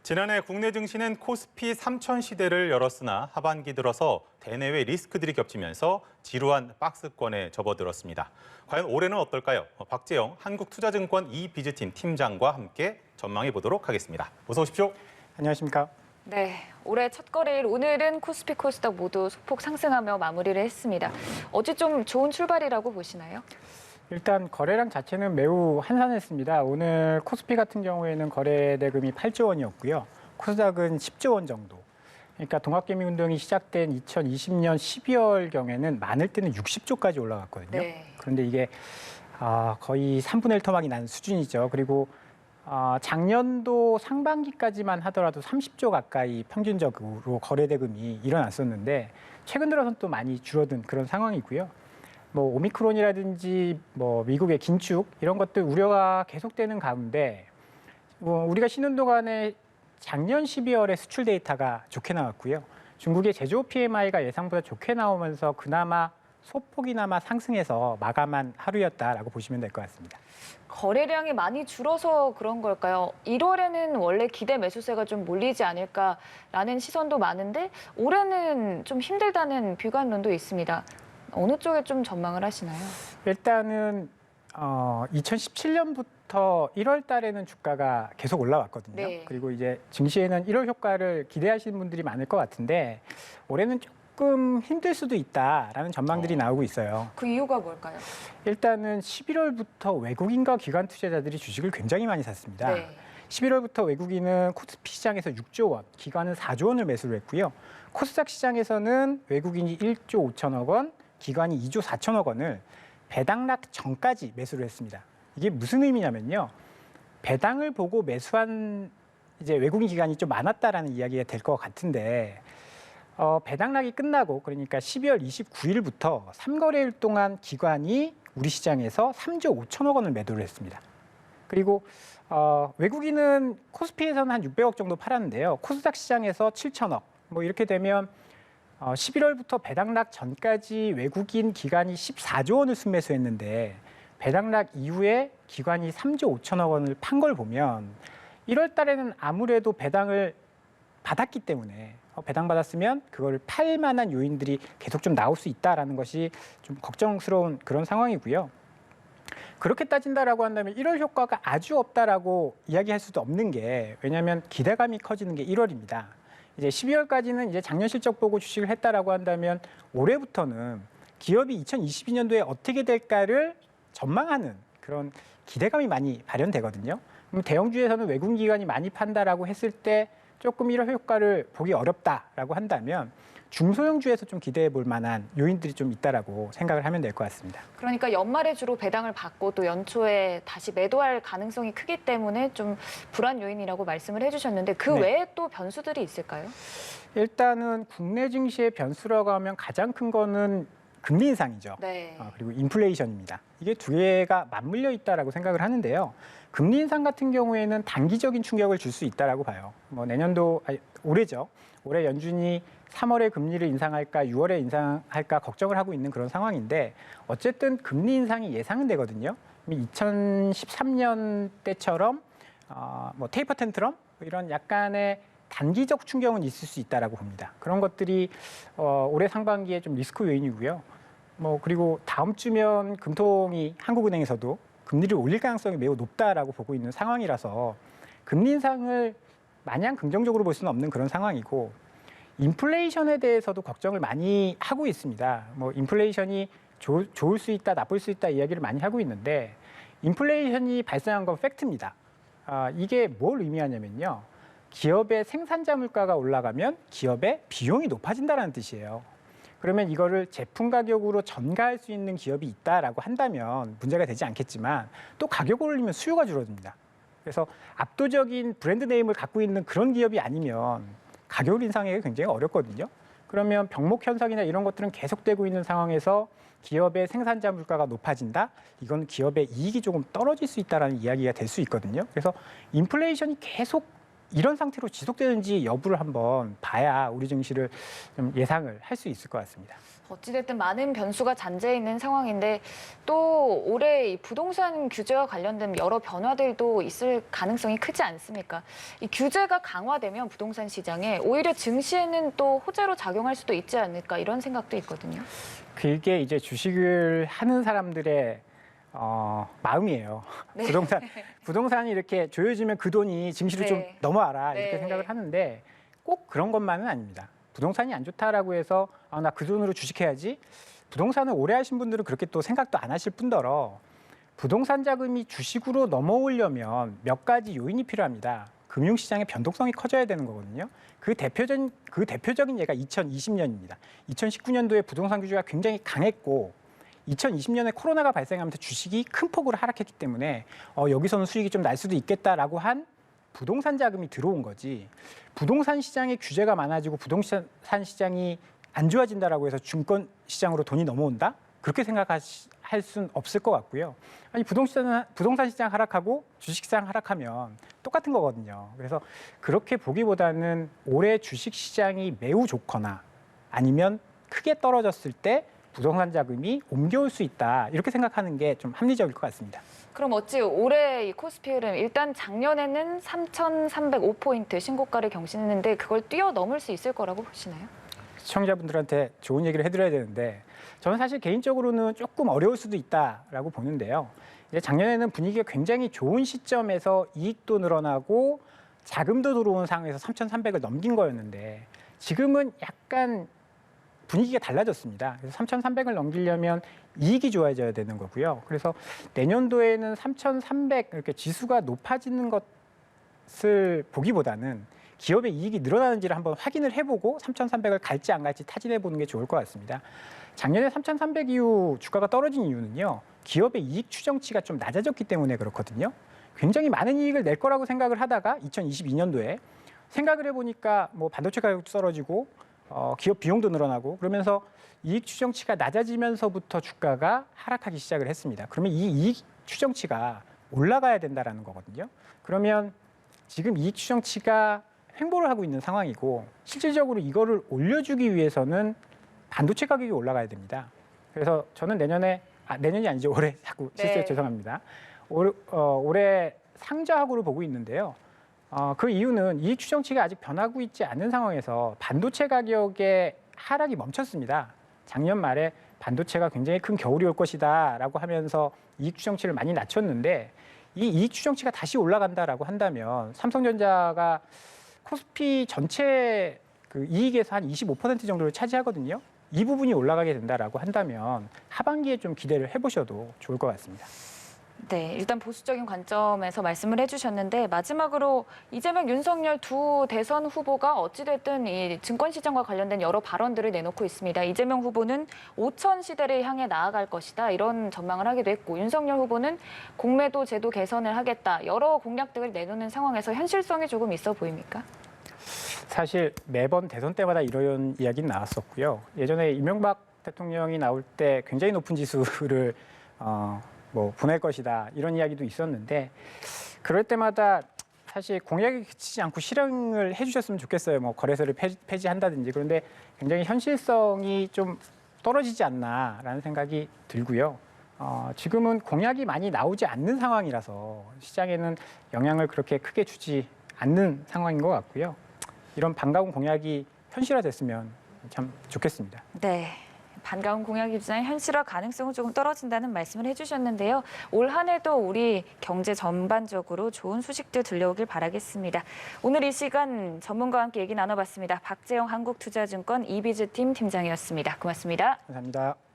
지난해 국내 증시는 코스피 3000 시대를 열었으나 하반기 들어서 대내외 리스크들이 겹치면서 지루한 박스권에 접어들었습니다. 과연 올해는 어떨까요? 박재영 한국투자증권 이비즈팀 팀장과 함께 전망해 보도록 하겠습니다. 어서 오십시오. 안녕하십니까? 네, 올해 첫 거래일 오늘은 코스피 코스닥 모두 소폭 상승하며 마무리를 했습니다. 어제 좀 좋은 출발이라고 보시나요? 일단 거래량 자체는 매우 한산했습니다. 오늘 코스피 같은 경우에는 거래 대금이 8조 원이었고요. 코스닥은 10조 원 정도. 그러니까 동학개미운동이 시작된 2020년 12월경에는 많을 때는 60조까지 올라갔거든요. 네. 그런데 이게 거의 3분의 1 토막이 난 수준이죠. 그리고 작년도 상반기까지만 하더라도 30조 가까이 평균적으로 거래 대금이 일어났었는데 최근 들어서는 또 많이 줄어든 그런 상황이고요. 뭐 오미크론이라든지 뭐 미국의 긴축 이런 것들 우려가 계속되는 가운데 우리가 쉬는 동안에 작년 12월에 수출 데이터가 좋게 나왔고요. 중국의 제조업 PMI가 예상보다 좋게 나오면서 그나마 소폭이나마 상승해서 마감한 하루였다라고 보시면 될 것 같습니다. 거래량이 많이 줄어서 그런 걸까요? 1월에는 원래 기대 매수세가 좀 몰리지 않을까라는 시선도 많은데 올해는 좀 힘들다는 비관론도 있습니다. 어느 쪽에 좀 전망을 하시나요? 일단은 2017년부터 1월 달에는 주가가 계속 올라왔거든요. 네. 그리고 이제 증시에는 1월 효과를 기대하시는 분들이 많을 것 같은데 올해는 조금 힘들 수도 있다라는 전망들이 나오고 있어요. 그 이유가 뭘까요? 일단은 11월부터 외국인과 기관 투자자들이 주식을 굉장히 많이 샀습니다. 네. 11월부터 외국인은 코스피 시장에서 6조 원, 기관은 4조 원을 매수를 했고요. 코스닥 시장에서는 외국인이 1조 5천억 원, 기관이 2조 4천억 원을 배당락 전까지 매수를 했습니다. 이게 무슨 의미냐면요. 배당을 보고 매수한 이제 외국인 기관이 좀 많았다라는 이야기가 될 것 같은데 배당락이 끝나고 그러니까 12월 29일부터 3거래일 동안 기관이 우리 시장에서 3조 5천억 원을 매도를 했습니다. 그리고 외국인은 코스피에서는 한 600억 정도 팔았는데요. 코스닥 시장에서 7천억. 뭐 이렇게 되면 11월부터 배당락 전까지 외국인 기관이 14조 원을 순매수했는데 배당락 이후에 기관이 3조 5천억 원을 판 걸 보면 1월 달에는 아무래도 배당을 받았기 때문에 배당받았으면 그걸 팔 만한 요인들이 계속 좀 나올 수 있다라는 것이 좀 걱정스러운 그런 상황이고요. 그렇게 따진다라고 한다면 1월 효과가 아주 없다라고 이야기할 수도 없는 게 왜냐하면 기대감이 커지는 게 1월입니다. 이제 12월까지는 이제 작년 실적 보고 주식을 했다라고 한다면 올해부터는 기업이 2022년도에 어떻게 될까를 전망하는 그런 기대감이 많이 발현되거든요. 그럼 대형주에서는 외국인 기관이 많이 판다라고 했을 때 조금 1월 효과를 보기 어렵다라고 한다면 중소형주에서 좀 기대해 볼 만한 요인들이 좀 있다라고 생각을 하면 될 것 같습니다. 그러니까 연말에 주로 배당을 받고 또 연초에 다시 매도할 가능성이 크기 때문에 좀 불안 요인이라고 말씀을 해주셨는데 그 네. 외에 또 변수들이 있을까요? 일단은 국내 증시의 변수라고 하면 가장 큰 거는 금리 인상이죠. 네. 그리고 인플레이션입니다. 이게 두 개가 맞물려 있다라고 생각을 하는데요. 금리 인상 같은 경우에는 단기적인 충격을 줄 수 있다라고 봐요. 뭐 올해죠. 올해 연준이 3월에 금리를 인상할까 6월에 인상할까 걱정을 하고 있는 그런 상황인데 어쨌든 금리 인상이 예상은 되거든요. 2013년 때처럼 뭐 테이퍼 텐트럼 이런 약간의 단기적 충격은 있을 수 있다라고 봅니다. 그런 것들이 올해 상반기에 좀 리스크 요인이고요. 뭐 그리고 다음 주면 금통이 한국은행에서도 금리를 올릴 가능성이 매우 높다라고 보고 있는 상황이라서 금리 인상을 마냥 긍정적으로 볼 수는 없는 그런 상황이고 인플레이션에 대해서도 걱정을 많이 하고 있습니다. 뭐 인플레이션이 좋을 수 있다, 나쁠 수 있다 이야기를 많이 하고 있는데 인플레이션이 발생한 건 팩트입니다. 이게 뭘 의미하냐면요. 기업의 생산자 물가가 올라가면 기업의 비용이 높아진다는 뜻이에요. 그러면 이거를 제품 가격으로 전가할 수 있는 기업이 있다라고 한다면 문제가 되지 않겠지만 또 가격을 올리면 수요가 줄어듭니다. 그래서 압도적인 브랜드 네임을 갖고 있는 그런 기업이 아니면 가격을 인상하기가 굉장히 어렵거든요. 그러면 병목 현상이나 이런 것들은 계속되고 있는 상황에서 기업의 생산자 물가가 높아진다? 이건 기업의 이익이 조금 떨어질 수 있다는 이야기가 될 수 있거든요. 그래서 인플레이션이 계속 이런 상태로 지속되는지 여부를 한번 봐야 우리 증시를 좀 예상을 할 수 있을 것 같습니다. 어찌됐든 많은 변수가 잔재 있는 상황인데 또 올해 이 부동산 규제와 관련된 여러 변화들도 있을 가능성이 크지 않습니까? 이 규제가 강화되면 부동산 시장에 오히려 증시에는 또 호재로 작용할 수도 있지 않을까 이런 생각도 있거든요. 그게 이제 주식을 하는 사람들의 마음이에요. 네. 부동산이 이렇게 조여지면 그 돈이 증시로 좀 네. 넘어와라 이렇게 네. 생각을 하는데 꼭 그런 것만은 아닙니다. 부동산이 안 좋다라고 해서 나 그 돈으로 주식해야지. 부동산을 오래 하신 분들은 그렇게 또 생각도 안 하실 뿐더러 부동산 자금이 주식으로 넘어오려면 몇 가지 요인이 필요합니다. 금융시장의 변동성이 커져야 되는 거거든요. 그 대표적인 예가 2020년입니다. 2019년도에 부동산 규제가 굉장히 강했고 2020년에 코로나가 발생하면서 주식이 큰 폭으로 하락했기 때문에 여기서는 수익이 좀 날 수도 있겠다라고 한 부동산 자금이 들어온 거지. 부동산 시장에 규제가 많아지고 부동산 시장이 안 좋아진다라고 해서 증권 시장으로 돈이 넘어온다? 그렇게 생각할 수는 없을 것 같고요. 아니 부동산 시장 하락하고 주식 시장 하락하면 똑같은 거거든요. 그래서 그렇게 보기보다는 올해 주식 시장이 매우 좋거나 아니면 크게 떨어졌을 때 부동산 자금이 옮겨올 수 있다. 이렇게 생각하는 게 좀 합리적일 것 같습니다. 그럼 어찌 올해 이 코스피 흐름 일단 작년에는 3,305포인트 신고가를 경신했는데 그걸 뛰어넘을 수 있을 거라고 보시나요? 시청자분들한테 좋은 얘기를 해드려야 되는데 저는 사실 개인적으로는 조금 어려울 수도 있다라고 보는데요. 이제 작년에는 분위기가 굉장히 좋은 시점에서 이익도 늘어나고 자금도 들어온 상황에서 3,300을 넘긴 거였는데 지금은 약간 분위기가 달라졌습니다. 그래서 3,300을 넘기려면 이익이 좋아져야 되는 거고요. 그래서 내년도에는 3,300 이렇게 지수가 높아지는 것을 보기보다는 기업의 이익이 늘어나는지를 한번 확인을 해보고 3,300을 갈지 안 갈지 타진해보는 게 좋을 것 같습니다. 작년에 3,300 이후 주가가 떨어진 이유는요. 기업의 이익 추정치가 좀 낮아졌기 때문에 그렇거든요. 굉장히 많은 이익을 낼 거라고 생각을 하다가 2022년도에 생각을 해보니까 뭐 반도체 가격도 떨어지고 기업 비용도 늘어나고 그러면서 이익 추정치가 낮아지면서부터 주가가 하락하기 시작을 했습니다. 그러면 이 이익 추정치가 올라가야 된다라는 거거든요. 그러면 지금 이익 추정치가 횡보를 하고 있는 상황이고 실질적으로 이거를 올려주기 위해서는 반도체 가격이 올라가야 됩니다. 그래서 저는 내년이 아니죠. 올해 자꾸 실수해 죄송합니다. 올해 상저하고를 보고 있는데요. 그 이유는 이익 추정치가 아직 변하고 있지 않은 상황에서 반도체 가격의 하락이 멈췄습니다. 작년 말에 반도체가 굉장히 큰 겨울이 올 것이다라고 하면서 이익 추정치를 많이 낮췄는데 이 이익 추정치가 다시 올라간다라고 한다면 삼성전자가 코스피 전체 그 이익에서 한 25% 정도를 차지하거든요. 이 부분이 올라가게 된다라고 한다면 하반기에 좀 기대를 해보셔도 좋을 것 같습니다. 네, 일단 보수적인 관점에서 말씀을 해주셨는데 마지막으로 이재명, 윤석열 두 대선 후보가 어찌됐든 이 증권시장과 관련된 여러 발언들을 내놓고 있습니다. 이재명 후보는 5천 시대를 향해 나아갈 것이다 이런 전망을 하기도 했고 윤석열 후보는 공매도 제도 개선을 하겠다 여러 공약들을 내놓는 상황에서 현실성이 조금 있어 보입니까? 사실 매번 대선 때마다 이런 이야기는 나왔었고요. 예전에 이명박 대통령이 나올 때 굉장히 높은 지수를 보낼 것이다 이런 이야기도 있었는데 그럴 때마다 사실 공약에 그치지 않고 실행을 해주셨으면 좋겠어요. 뭐 거래소를 폐지한다든지. 그런데 굉장히 현실성이 좀 떨어지지 않나라는 생각이 들고요. 지금은 공약이 많이 나오지 않는 상황이라서 시장에는 영향을 그렇게 크게 주지 않는 상황인 것 같고요. 이런 반가운 공약이 현실화됐으면 참 좋겠습니다. 네. 반가운 공약이지만 현실화 가능성은 조금 떨어진다는 말씀을 해주셨는데요. 올 한 해도 우리 경제 전반적으로 좋은 소식들 들려오길 바라겠습니다. 오늘 이 시간 전문가와 함께 얘기 나눠봤습니다. 박재영 한국투자증권 이비즈팀 팀장이었습니다. 고맙습니다. 감사합니다.